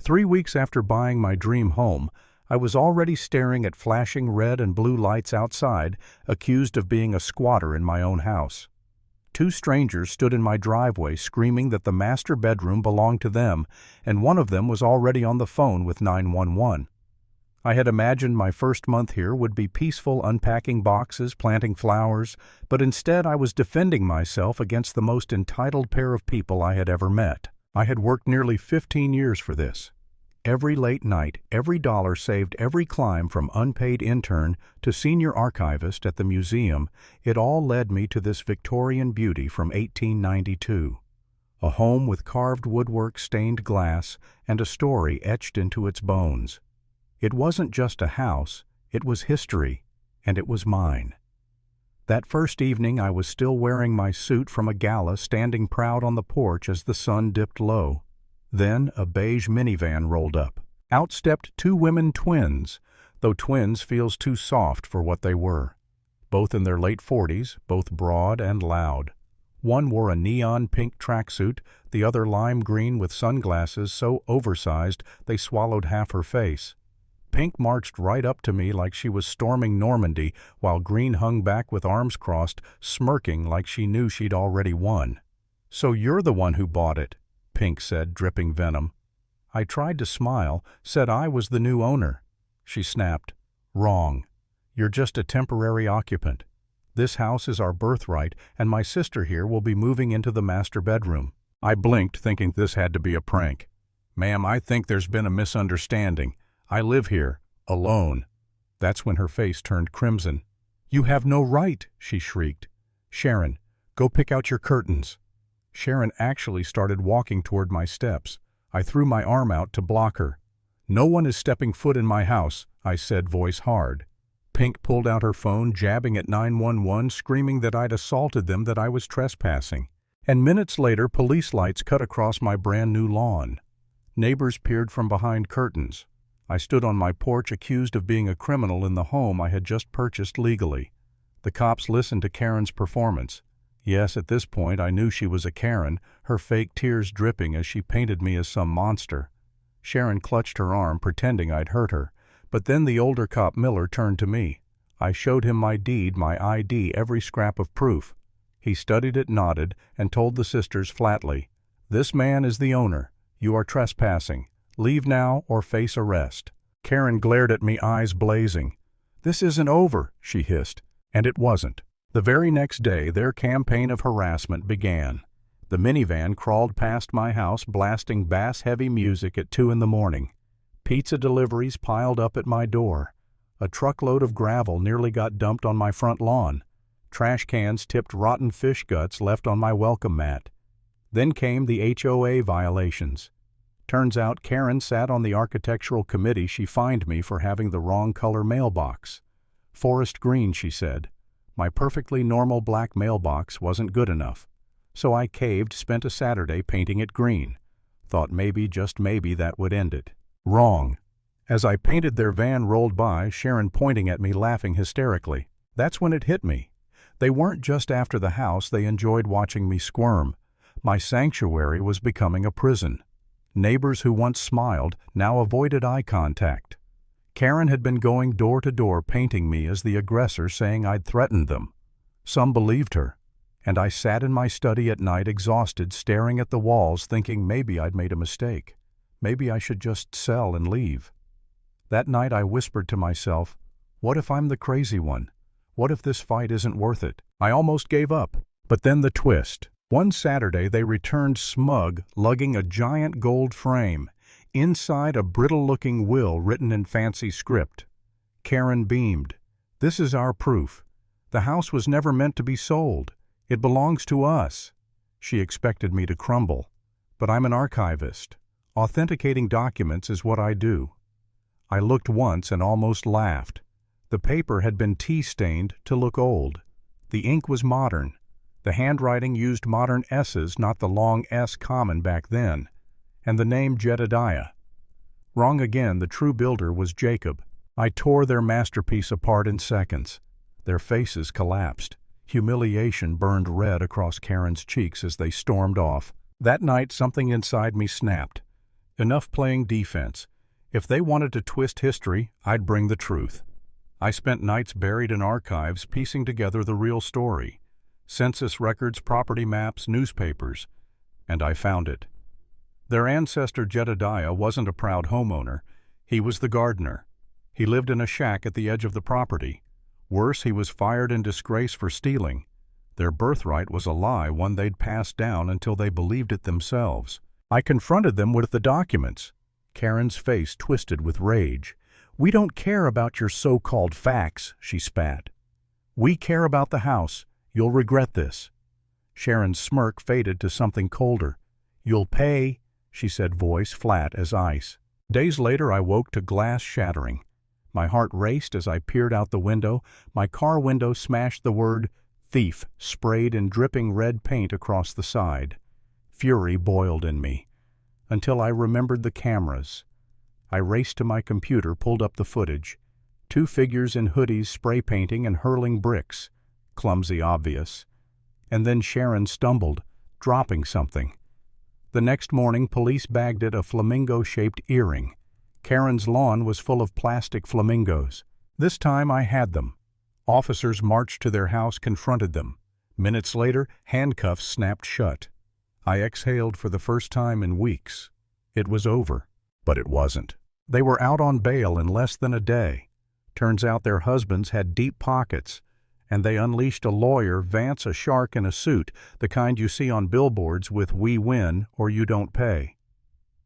3 weeks after buying my dream home, I was already staring at flashing red and blue lights outside, accused of being a squatter in my own house. 2 strangers stood in my driveway screaming that the master bedroom belonged to them, and one of them was already on the phone with 911. I had imagined my first month here would be peaceful unpacking boxes, planting flowers, but instead I was defending myself against the most entitled pair of people I had ever met. I had worked nearly 15 years for this. Every late night, every dollar saved, every climb from unpaid intern to senior archivist at the museum, it all led me to this Victorian beauty from 1892. A home with carved woodwork, stained glass, and a story etched into its bones. It wasn't just a house, it was history, and it was mine. That first evening I was still wearing my suit from a gala, standing proud on the porch as the sun dipped low. Then a beige minivan rolled up. Out stepped 2 women twins, though twins feels too soft for what they were. Both in their late 40s, both broad and loud. One wore a neon pink tracksuit, the other lime green with sunglasses so oversized they swallowed half her face. Pink marched right up to me like she was storming Normandy, while Green hung back with arms crossed, smirking like she knew she'd already won. "So you're the one who bought it," Pink said, dripping venom. I tried to smile, said I was the new owner. She snapped, "Wrong. You're just a temporary occupant. This house is our birthright, and my sister here will be moving into the master bedroom." I blinked, thinking this had to be a prank. "Ma'am, I think there's been a misunderstanding. I live here, alone." That's when her face turned crimson. "You have no right," she shrieked. "Sharon, go pick out your curtains." Sharon actually started walking toward my steps. I threw my arm out to block her. "No one is stepping foot in my house," I said, voice hard. Pink pulled out her phone, jabbing at 911, screaming that I'd assaulted them, that I was trespassing. And minutes later, police lights cut across my brand new lawn. Neighbors peered from behind curtains. I stood on my porch accused of being a criminal in the home I had just purchased legally. The cops listened to Karen's performance. Yes, at this point I knew she was a Karen, her fake tears dripping as she painted me as some monster. Sharon clutched her arm, pretending I'd hurt her. But then the older cop Miller turned to me. I showed him my deed, my ID, every scrap of proof. He studied it, nodded, and told the sisters flatly, "This man is the owner. You are trespassing. Leave now or face arrest." Karen glared at me, eyes blazing. "This isn't over," she hissed. And it wasn't. The very next day, their campaign of harassment began. The minivan crawled past my house, blasting bass-heavy music at 2 in the morning. Pizza deliveries piled up at my door. A truckload of gravel nearly got dumped on my front lawn. Trash cans tipped rotten fish guts left on my welcome mat. Then came the HOA violations. Turns out Karen sat on the architectural committee. She fined me for having the wrong color mailbox. Forest green, she said. My perfectly normal black mailbox wasn't good enough. So I caved, spent a Saturday painting it green. Thought maybe, just maybe, that would end it. Wrong. As I painted, their van rolled by, Sharon pointing at me, laughing hysterically. That's when it hit me. They weren't just after the house, they enjoyed watching me squirm. My sanctuary was becoming a prison. Neighbors who once smiled now avoided eye contact. Karen had been going door to door painting me as the aggressor, saying I'd threatened them. Some believed her, and I sat in my study at night exhausted, staring at the walls, thinking maybe I'd made a mistake. Maybe I should just sell and leave. That night I whispered to myself, what if I'm the crazy one? What if this fight isn't worth it? I almost gave up. But then the twist. One Saturday they returned smug, lugging a giant gold frame. Inside, a brittle-looking will written in fancy script. Karen beamed. This is our proof. The house was never meant to be sold. It belongs to us. She expected me to crumble. But I'm an archivist. Authenticating documents is what I do. I looked once and almost laughed. The paper had been tea-stained to look old. The ink was modern. The handwriting used modern S's, not the long S common back then. And the name Jedediah. Wrong again, the true builder was Jacob. I tore their masterpiece apart in seconds. Their faces collapsed. Humiliation burned red across Karen's cheeks as they stormed off. That night something inside me snapped. Enough playing defense. If they wanted to twist history, I'd bring the truth. I spent nights buried in archives piecing together the real story. Census records, property maps, newspapers. And I found it. Their ancestor Jedediah wasn't a proud homeowner. He was the gardener. He lived in a shack at the edge of the property. Worse, he was fired in disgrace for stealing. Their birthright was a lie, one they'd passed down until they believed it themselves. I confronted them with the documents. Karen's face twisted with rage. "We don't care about your so-called facts," she spat. "We care about the house. You'll regret this." Sharon's smirk faded to something colder. "You'll pay," she said, voice flat as ice. Days later I woke to glass shattering. My heart raced as I peered out the window. My car window smashed, the word "thief" sprayed in dripping red paint across the side. Fury boiled in me, until I remembered the cameras. I raced to my computer, pulled up the footage. 2 figures in hoodies spray painting and hurling bricks. Clumsy, obvious. And then Sharon stumbled, dropping something. The next morning police bagged it, a flamingo-shaped earring. Karen's lawn was full of plastic flamingos. This time I had them. Officers marched to their house, confronted them. Minutes later, handcuffs snapped shut. I exhaled for the first time in weeks. It was over. But it wasn't. They were out on bail in less than a day. Turns out their husbands had deep pockets, and they unleashed a lawyer, Vance, a shark in a suit, the kind you see on billboards with "We win" or "You don't pay."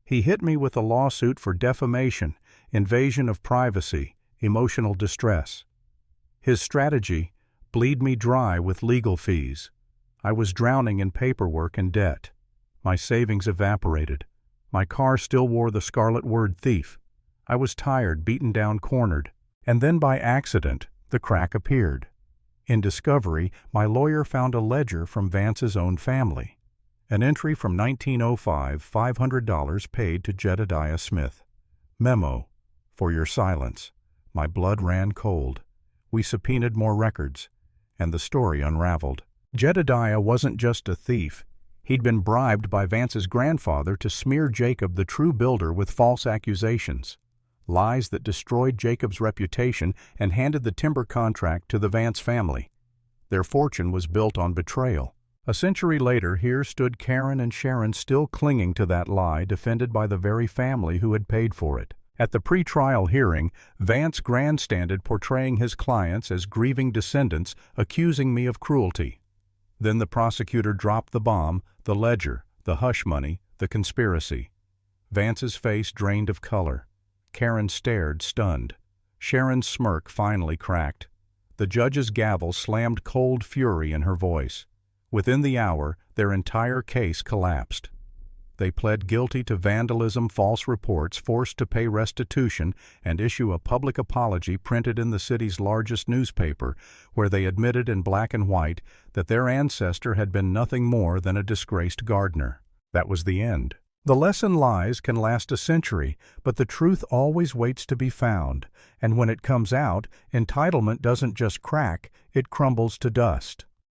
He hit me with a lawsuit for defamation, invasion of privacy, emotional distress. His strategy: bleed me dry with legal fees. I was drowning in paperwork and debt. My savings evaporated. My car still wore the scarlet word "thief." I was tired, beaten down, cornered. And then by accident, the crack appeared. In discovery, my lawyer found a ledger from Vance's own family. An entry from 1905, $500 paid to Jedediah Smith. Memo: for your silence. My blood ran cold. We subpoenaed more records, and the story unraveled. Jedediah wasn't just a thief. He'd been bribed by Vance's grandfather to smear Jacob, the true builder, with false accusations. Lies that destroyed Jacob's reputation and handed the timber contract to the Vance family. Their fortune was built on betrayal. A century later, here stood Karen and Sharon, still clinging to that lie, defended by the very family who had paid for it. At the pre-trial hearing, Vance grandstanded, portraying his clients as grieving descendants, accusing me of cruelty. Then the prosecutor dropped the bomb, the ledger, the hush money, the conspiracy. Vance's face drained of color. Karen stared, stunned. Sharon's smirk finally cracked. The judge's gavel slammed, cold fury in her voice. Within the hour, their entire case collapsed. They pled guilty to vandalism, false reports, forced to pay restitution, and issue a public apology printed in the city's largest newspaper, where they admitted in black and white that their ancestor had been nothing more than a disgraced gardener. That was the end. The lesson: lies can last a century, but the truth always waits to be found, and when it comes out, entitlement doesn't just crack, it crumbles to dust.